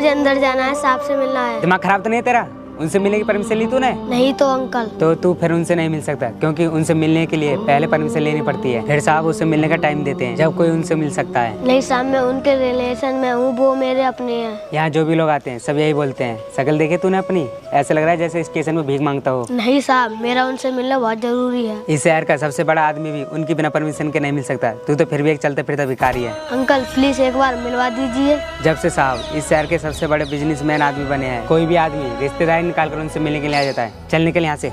मुझे अंदर जाना है, साहब से मिलना है। दिमाग खराब तो नहीं है तेरा? उनसे मिलने की परमिशन ली तूने? नहीं तो अंकल। तो तू फिर उनसे नहीं मिल सकता, क्योंकि उनसे मिलने के लिए पहले परमिशन लेनी पड़ती है, फिर साहब उससे मिलने का टाइम देते हैं जब कोई उनसे मिल सकता है। नहीं साहब, मैं उनके रिलेशन में हूँ, वो मेरे अपने हैं। यहाँ जो भी लोग आते हैं सब यही बोलते हैं। शक्ल देखे तूने अपनी? ऐसा लग रहा है जैसे स्टेशन में भीख मांगता हो। नहीं साहब, मेरा उनसे मिलना बहुत जरूरी है। इस शहर का सबसे बड़ा आदमी भी उनकी बिना परमिशन के नहीं मिल सकता। तू तो फिर भी एक चलते फिरता भिखारी है। अंकल प्लीज एक बार मिलवा दीजिए। जब से साहब इस शहर के सबसे बड़े बिजनेसमैन आदमी बने हैं, कोई भी आदमी रिश्तेदारी निकाल कर उनसे मिलने के लिए आ जाता है। चल निकल यहाँ से।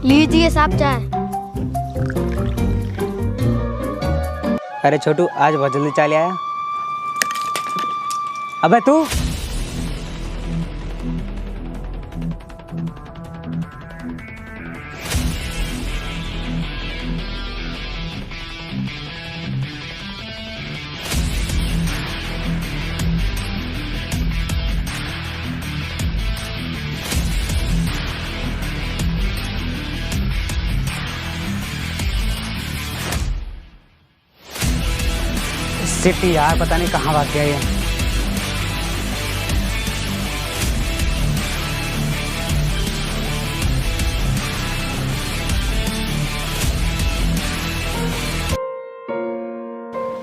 लीजिए साहब चाय। अरे छोटू, आज बहुत जल्दी चाय ले आया। अबे तू सिटी यार, पता नहीं कहाँ भाग गया ये।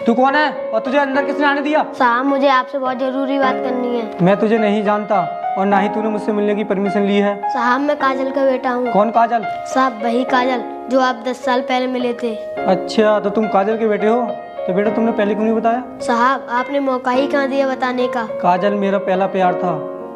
तू कौन है और तुझे अंदर किसने आने दिया? साहब मुझे आपसे बहुत जरूरी बात करनी है। मैं तुझे नहीं जानता और ना ही तूने मुझसे मिलने की परमिशन ली है। साहब मैं काजल का बेटा हूँ। कौन काजल? साहब वही काजल जो आप 10 साल पहले मिले थे। अच्छा, तो तुम काजल के बेटे हो? तो बेटा तुमने पहले क्यों नहीं बताया? साहब आपने मौका ही कहाँ दिया बताने का। काजल मेरा पहला प्यार था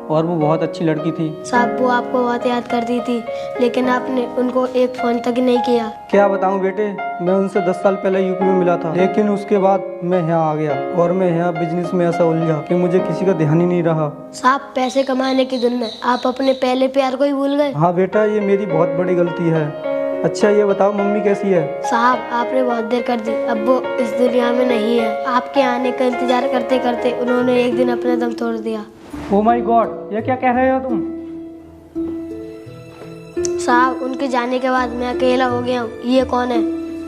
और वो बहुत अच्छी लड़की थी। साहब वो आपको बहुत याद करती थी, लेकिन आपने उनको एक फोन तक नहीं किया। क्या बताऊं बेटे, मैं उनसे 10 साल पहले यूपी में मिला था, लेकिन उसके बाद मैं यहाँ आ गया और मैं यहाँ बिजनेस में ऐसा उलझा कि मुझे किसी का ध्यान ही नहीं रहा। साहब पैसे कमाने की धुन में आप अपने पहले प्यार को ही भूल गए। हाँ बेटा, ये मेरी बहुत बड़ी गलती है। अच्छा ये बताओ, मम्मी कैसी है? साहब आपने बहुत देर कर दी, अब वो इस दुनिया में नहीं है। आपके आने का इंतजार करते करते उन्होंने एक दिन अपना दम तोड़ दिया। ओह माय गॉड, ये क्या कह रहे हो तुम? साहब उनके जाने के बाद मैं अकेला हो गया हूँ। ये कौन है?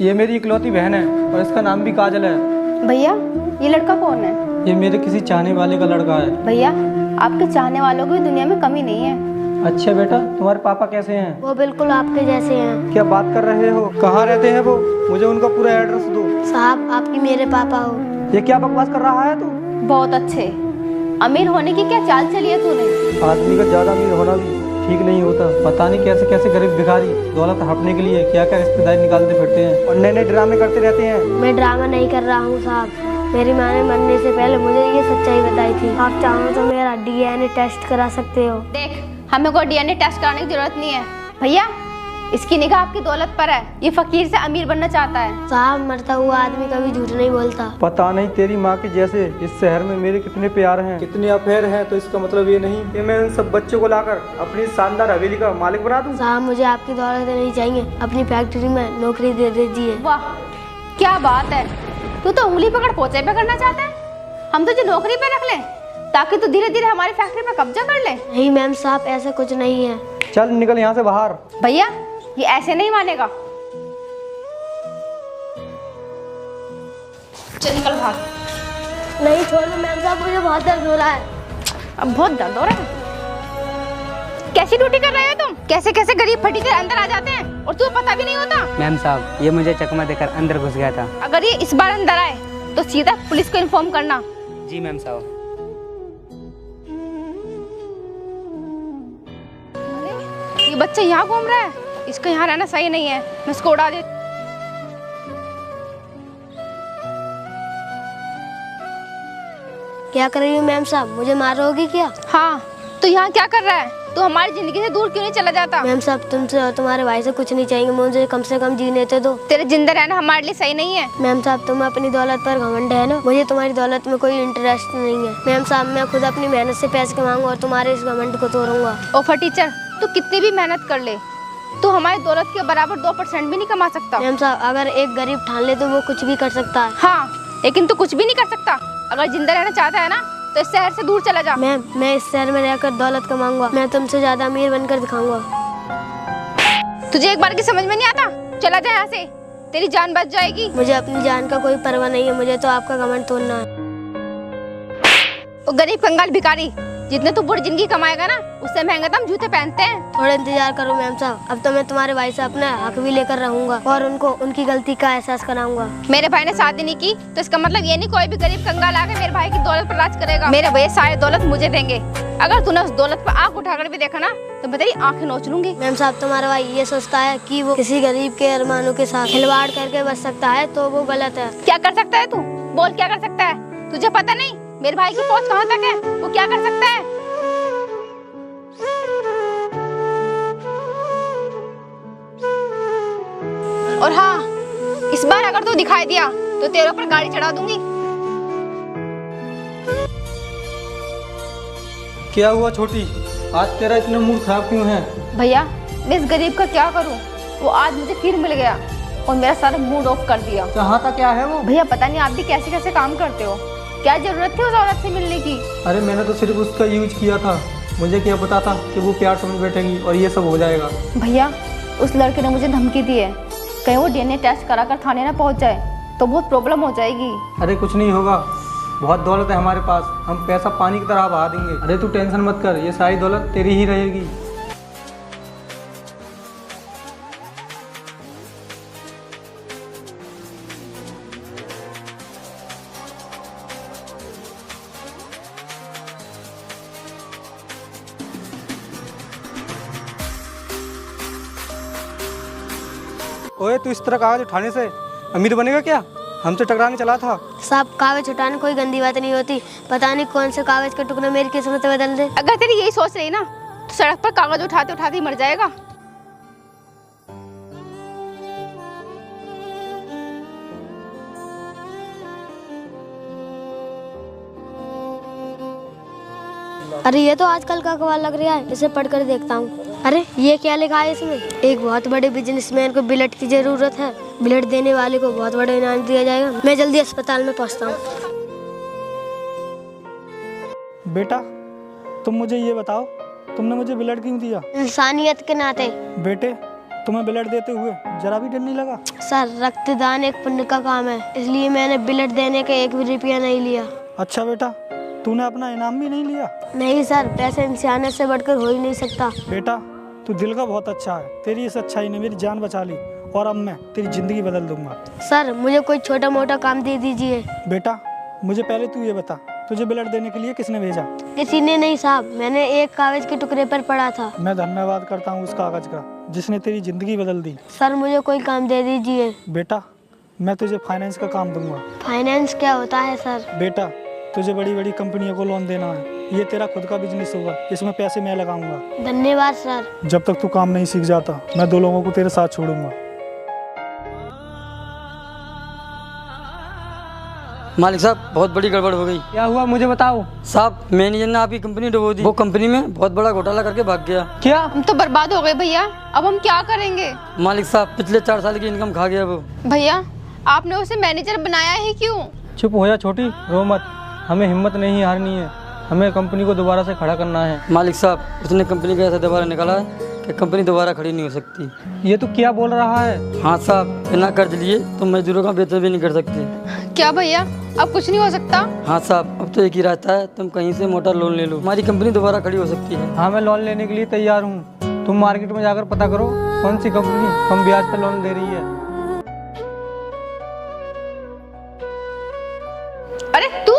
ये मेरी इकलौती बहन है और इसका नाम भी काजल है। भैया ये लड़का कौन है? ये मेरे किसी चाहने वाले का लड़का है। भैया आपके चाहने वालों की दुनिया में कमी नहीं है। अच्छा बेटा, तुम्हारे पापा कैसे हैं? वो बिल्कुल आपके जैसे हैं। क्या बात कर रहे हो? कहाँ रहते हैं वो? मुझे उनका पूरा एड्रेस दो। साहब आपकी मेरे पापा हो। ये क्या बकवास कर रहा है तू? बहुत अच्छे, अमीर होने की क्या चाल चली है तूने? आदमी का ज्यादा अमीर होना भी ठीक नहीं होता। पता नहीं कैसे कैसे गरीब भिखारी दौलत हड़पने के लिए क्या क्या रिश्तेदारी निकालते फिरते हैं और नए नए ड्रामे करते रहते हैं। मैं ड्रामा नहीं कर रहा हूँ साहब। मेरी माँ ने मरने से पहले मुझे ये सच्चाई बताई थी। आप चाहो तो मेरा DNA टेस्ट करा सकते हो। देख, हमें कोई DNA टेस्ट कराने की जरूरत नहीं है। भैया इसकी निगाह आपकी दौलत पर है। ये फकीर से अमीर बनना चाहता है। साहब मरता हुआ आदमी कभी झूठ नहीं बोलता। पता नहीं तेरी माँ के जैसे इस शहर में मेरे कितने प्यार हैं, कितने अफेयर हैं, तो इसका मतलब ये नहीं कि मैं उन सब बच्चों को लाकर अपनी शानदार हवेली का मालिक बना दूं। साहब मुझे आपकी दौलत नहीं चाहिए, अपनी फैक्ट्री में नौकरी दे दीजिए। वाह क्या बात है, तू तो उंगली पकड़ पोचे पे करना चाहता है। हम तुझे नौकरी पे रख लें ताकि तू धीरे धीरे हमारी फैक्ट्री पे कब्जा कर ले। नहीं मैम साहब ऐसा कुछ नहीं है। चल निकल यहाँ से बाहर। भैया ये ऐसे नहीं मानेगा। चल निकल बाहर। नहीं छोड़ो मैम साहब, मुझे बहुत दर्द हो रहा है। अब बहुत दर्द हो रहा है। कैसी ड्यूटी कर रहे हो तुम? कैसे कैसे गरीब फटीचर अंदर आ जाते हैं और तुम्हें पता भी नहीं होता। मैम साहब ये मुझे चकमा देकर अंदर घुस गया था। अगर ये इस बार अंदर आए तो सीधा पुलिस को इन्फॉर्म करना। जी मैम साहब। ये बच्चा यहाँ घूम रहा है, इसका यहाँ रहना सही नहीं है। मैं इसको उड़ा दे। क्या कर रही हूँ मैम साहब, मुझे मारोगी क्या? हाँ तो यहाँ क्या कर रहा है? तू हमारी जिंदगी से दूर क्यों नहीं चला जाता? मैम साहब तुमसे और तुम्हारे भाई से कुछ नहीं चाहिए, मुझे कम से कम जीने तो दो। तेरे जिंदा रहना हमारे लिए सही नहीं है। मैम साहब तुम अपनी दौलत पर घमंड है ना, मुझे तुम्हारी दौलत में कोई इंटरेस्ट नहीं है। मैम साहब मैं खुद अपनी मेहनत से पैसे कमाऊंगा और तुम्हारे इस घमंड को तोड़ूंगा। ओ फटीचर तू कितनी भी मेहनत कर ले, तू हमारी दौलत के बराबर 2% भी नहीं कमा सकता। मैम साहब, अगर एक गरीब ठान ले तो वो कुछ भी कर सकता है। हाँ, लेकिन तू कुछ भी नहीं कर सकता। अगर जिंदा रहना चाहता है ना तो इस शहर से दूर चला जा। मैम, मैं इस शहर में रहकर दौलत कमाऊंगा। मैं तुमसे ज्यादा अमीर बनकर दिखाऊंगा। तुझे एक बार की समझ में नहीं आता? चला जा यहाँ से, तेरी जान बच जाएगी। मुझे अपनी जान का कोई परवाह नहीं है, मुझे तो आपका घमंड तोड़ना है। वो गरीब कंगाल भिखारी, जितने तू बुरी जिंदगी कमाएगा ना उससे महंगा तो हम जूते पहनते हैं। थोड़ा इंतजार करो मैम साहब, अब तो मैं तुम्हारे भाई से अपना हक भी लेकर रहूंगा और उनको उनकी गलती का एहसास कराऊंगा। मेरे भाई ने शादी नहीं की तो इसका मतलब ये नहीं कोई भी गरीब कंगाल आके मेरे भाई की दौलत पर राज करेगा। मेरे भैया सारी दौलत मुझे देंगे। अगर तूने उस दौलत पर आंख उठाकर भी देखा ना तो मैं तेरी आंखें नोच लूंगी। मैम साहब, तुम्हारा भाई ये सोचता है कि वो किसी गरीब के अरमानों के साथ खिलवाड़ करके बच सकता है, तो वो गलत है। क्या कर सकता है तू? बोल, क्या कर सकता है? तुझे पता नहीं मेरे भाई की पहुंच कहाँ तक है? वो क्या कर सकता है? और हाँ, इस बार अगर तू दिखाई दिया तो तेरे ऊपर गाड़ी चढ़ा दूंगी। क्या हुआ छोटी, आज तेरा इतना मूड खराब क्यों है? भैया, मैं इस गरीब का क्या करूं? वो आज मुझे फिर मिल गया और मेरा सारा मूड ऑफ कर दिया। चाहता क्या है वो? भैया पता नहीं आप भी कैसे कैसे काम करते हो। क्या जरूरत थी उस औरत से मिलने की? अरे मैंने तो सिर्फ उसका यूज किया था, मुझे क्या पता था कि वो प्यार समझ बैठेगी और ये सब हो जाएगा। भैया, उस लड़के ने मुझे धमकी दी है, कहीं वो डीएनए टेस्ट कराकर थाने ना पहुंच जाए तो बहुत प्रॉब्लम हो जाएगी। अरे कुछ नहीं होगा, बहुत दौलत है हमारे पास, हम पैसा पानी की तरह बहा देंगे। अरे तू टेंशन मत कर, ये सारी दौलत तेरी ही रहेगी। ओए, तू इस तरह कागज उठाने से अमीर बनेगा क्या? हमसे टकराने चला था। साहब, कागज उठाने कोई गंदी बात नहीं होती। पता नहीं कौन से कागज के टुकड़े मेरी किस्मत बदल दे। अगर तेरी यही सोच रही ना तो सड़क पर कागज उठाते उठाते ही मर जाएगा। अरे ये तो आजकल का अखबार लग रहा है, इसे पढ़कर देखता हूँ। अरे ये क्या लिखा है इसमें? एक बहुत बड़े बिजनेसमैन को बिलेट की जरूरत है, बिलेट देने वाले को बहुत बड़ा इनाम दिया जाएगा। मैं जल्दी अस्पताल में पहुँचता हूँ। बेटा, तुम मुझे ये बताओ, तुमने मुझे बिलेट क्यों दिया? इंसानियत के नाते। बेटे, तुम्हें बिलेट देते हुए जरा भी डर नहीं लगा? सर, रक्तदान एक पुण्य का काम है, इसलिए मैंने बिलेट देने का 1 भी रुपया नहीं लिया। अच्छा बेटा, तूने अपना इनाम भी नहीं लिया? नहीं सर, पैसे इंसानियत से बढ़कर हो ही नहीं सकता। बेटा, तू दिल का बहुत अच्छा है, तेरी इस अच्छाई ने मेरी जान बचा ली और अब मैं तेरी जिंदगी बदल दूंगा। सर, मुझे कोई छोटा मोटा काम दे दीजिए। बेटा, मुझे पहले तू ये बता, तुझे बिलेट देने के लिए किसने भेजा? किसी ने नहीं साहब, मैंने एक कागज के टुकड़े पर पढ़ा था। मैं धन्यवाद करता हूँ उस कागज का जिसने तेरी जिंदगी बदल दी। सर, मुझे कोई काम दे दीजिए। बेटा, मैं तुझे फाइनेंस का काम दूंगा। फाइनेंस क्या होता है सर? बेटा, तुझे बड़ी बड़ी कंपनियों को लोन देना है, ये तेरा खुद का बिजनेस होगा, इसमें पैसे मैं लगाऊंगा। धन्यवाद सर। जब तक तू काम नहीं सीख जाता मैं 2 लोगों को तेरे साथ छोड़ूंगा। मालिक साहब, बहुत बड़ी गड़बड़ हो गई। क्या हुआ, मुझे बताओ। साहब, मैनेजर ने आपकी कंपनी डुबो दी। वो कंपनी में बहुत बड़ा घोटाला करके भाग गया। क्या? हम तो बर्बाद हो गए भैया, अब हम क्या करेंगे? मालिक साहब, पिछले 4 साल की इनकम खा गया वो। भैया, आपने उसे मैनेजर बनाया ही क्यों? चुप हो जा छोटी, रो मत, हमें हिम्मत नहीं हारनी है, हमें कंपनी को दोबारा से खड़ा करना है। मालिक साहब, उसने कंपनी का ऐसा दोबारा निकाला है कि कंपनी दोबारा खड़ी नहीं हो सकती। ये तो क्या बोल रहा है? हाँ साहब, बिना कर्ज लिए तुम मजदूरों का वेतन भी नहीं कर सकते। क्या भैया, अब कुछ नहीं हो सकता? हाँ साहब, अब तो एक ही रास्ता है, तुम कहीं से मोटा लोन ले लो, हमारी कंपनी दोबारा खड़ी हो सकती है। हाँ, मैं लोन लेने के लिए तैयार हूँ। तुम मार्केट में जाकर पता करो कौन सी कंपनी कम ब्याज पर लोन दे रही है। अरे तू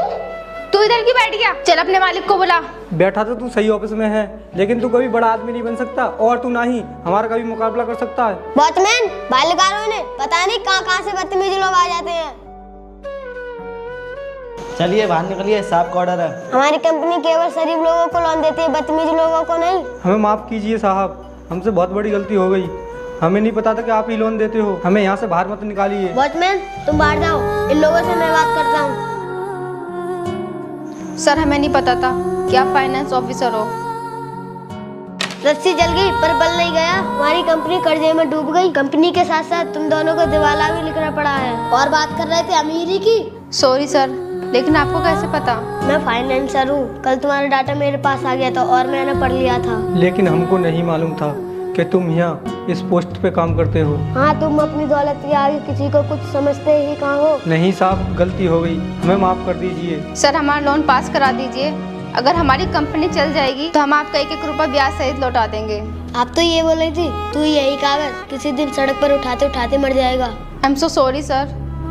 इधर क्यों बैठ गया? चल अपने मालिक को बुला। बैठा तो तू सही ऑफिस में है, लेकिन तू कभी बड़ा आदमी नहीं बन सकता और तू ना ही हमारा कभी मुकाबला कर सकता है। वॉचमैन, बालगारों ने पता नहीं कहाँ से बदतमीज लोग आ जाते हैं। चलिए बाहर निकलिए, साहब का ऑर्डर है। हमारी कंपनी केवल शरीफ लोगों को लोन देती है, बदतमीज लोगों को नहीं। हमें माफ़ कीजिए साहब, हमसे बहुत बड़ी गलती हो गई, हमें नहीं पता था कि आप ही लोन देते हो, हमें यहाँ से बाहर मत निकालिए। वॉचमैन, तुम बाहर जाओ, इन लोगों से मैं बात करता हूँ। सर, हमें नहीं पता था कि आप फाइनेंस ऑफिसर हो। रस्सी जल गई पर बल नहीं गया। हमारी कंपनी कर्जे में डूब गई। कंपनी के साथ साथ तुम दोनों को दिवाला भी लिखना पड़ा है। और बात कर रहे थे अमीरी की। सॉरी सर, लेकिन आपको कैसे पता? मैं फाइनेंसर हूँ। कल तुम्हारा डाटा मेरे पास आ गया था और मैंने पढ़ लिया था। लेकिन हमको नहीं मालूम था कि तुम यहाँ इस पोस्ट पे काम करते हो। हाँ, तुम अपनी दौलत के आगे किसी को कुछ समझते ही कहाँ हो। नहीं साहब, गलती हो गई, हमें माफ कर दीजिए। सर हमारा लोन पास करा दीजिए। अगर हमारी कंपनी चल जाएगी तो हम आपका 1-1 रुपया ब्याज सहित लौटा देंगे। आप तो ये बोल रही थी तू यही कागज किसी दिन सड़क पर उठाते उठाते मर जाएगा। I am so sorry sir,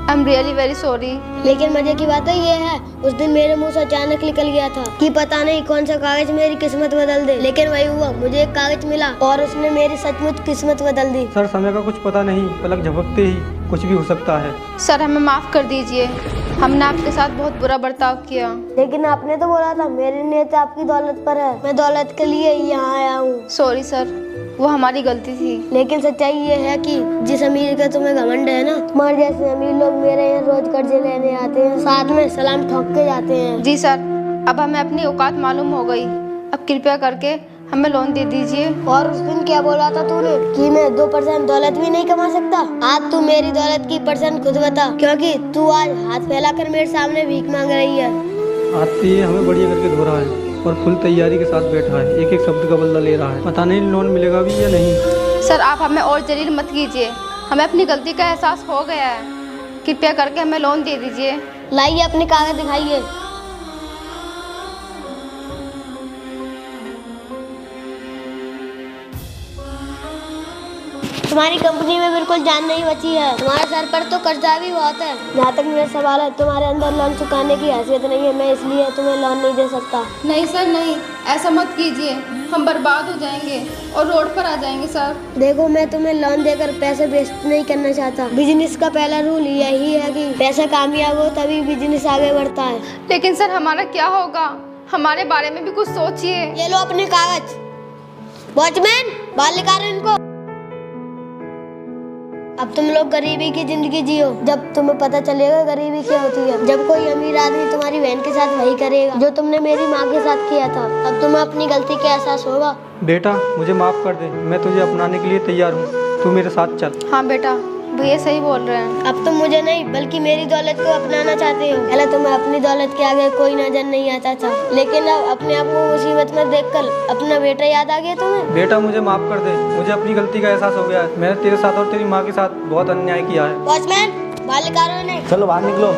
I am really very sorry. लेकिन मजे की बात है ये है, उस दिन मेरे मुंह से अचानक निकल गया था कि पता नहीं कौन सा कागज मेरी किस्मत बदल दे। लेकिन वही हुआ, मुझे एक कागज मिला और उसने मेरी सचमुच किस्मत बदल दी। सर समय का कुछ पता नहीं, पलक झपकते ही कुछ भी हो सकता है। सर हमें माफ कर दीजिए, हमने आपके साथ बहुत बुरा बर्ताव किया। लेकिन आपने तो बोला था मेरी नीयत आपकी दौलत पर है। मैं दौलत के लिए यहाँ आया हूँ। सॉरी सर, वो हमारी गलती थी। लेकिन सच्चाई ये है कि जिस अमीर का तुम्हें घमंड है ना, तुम्हारे जैसे अमीर लोग मेरे यहाँ रोज कर्जे लेने आते हैं, साथ में सलाम ठोक के जाते हैं। जी सर, अब हमें अपनी औकात मालूम हो गई। अब कृपया करके हमें लोन दे दीजिए। और उस दिन क्या बोला था तूने कि मैं 2% दौलत भी नहीं कमा सकता? आज तू मेरी दौलत की परसेंट खुद बता, क्योंकि तू आज हाथ फैलाकर मेरे सामने भीख मांग रही है। आती है हमें बढ़िया करके धो रहा है और फुल तैयारी के साथ बैठा है, एक एक शब्द का बदला ले रहा है। पता नहीं लोन मिलेगा भी या नहीं। सर आप हमें और जलील मत कीजिए, हमें अपनी गलती का एहसास हो गया है। कृपया करके हमें लोन दे दीजिए। लाइए अपने कागज दिखाइए। तुम्हारी कंपनी में बिल्कुल जान नहीं बची है। तुम्हारे सर पर तो कर्जा भी बहुत है। जहाँ तक मेरा सवाल है, तुम्हारे अंदर लोन चुकाने की हैसियत नहीं है। मैं इसलिए तुम्हें लोन नहीं दे सकता। नहीं सर नहीं, ऐसा मत कीजिए, हम बर्बाद हो जाएंगे और रोड पर आ जाएंगे सर। देखो, मैं तुम्हें लोन देकर पैसे वेस्ट नहीं करना चाहता। बिजनेस का पहला रूल यही है कि पैसा कामयाब हो तभी बिजनेस आगे बढ़ता है। लेकिन सर हमारा क्या होगा? हमारे बारे में भी कुछ सोचिए। ये लो अपने कागज। वॉचमैन, बाहर निकालो इनको। अब तुम लोग गरीबी की जिंदगी जियो। जब तुम्हें पता चलेगा गरीबी क्या होती है, जब कोई अमीर आदमी तुम्हारी बहन के साथ वही करेगा जो तुमने मेरी माँ के साथ किया था, तब तुम्हें अपनी गलती का एहसास होगा। बेटा मुझे माफ कर दे, मैं तुझे अपनाने के लिए तैयार हूँ, तू मेरे साथ चल। हाँ बेटा, भैया सही बोल रहे हैं। अब तुम मुझे नहीं बल्कि मेरी दौलत को अपनाना चाहते हो। पहले तुम्हें अपनी दौलत के आगे कोई नजर नहीं आता था, लेकिन अब अपने आप को मुसीबत में देखकर अपना बेटा याद आ गया तुम्हें। बेटा मुझे माफ कर दे, मुझे अपनी गलती का एहसास हो गया है। मैंने तेरे साथ और तेरी माँ के साथ बहुत अन्याय किया है। वॉचमैन, बाहर निकालो इन्हें। चलो बाहर निकलो।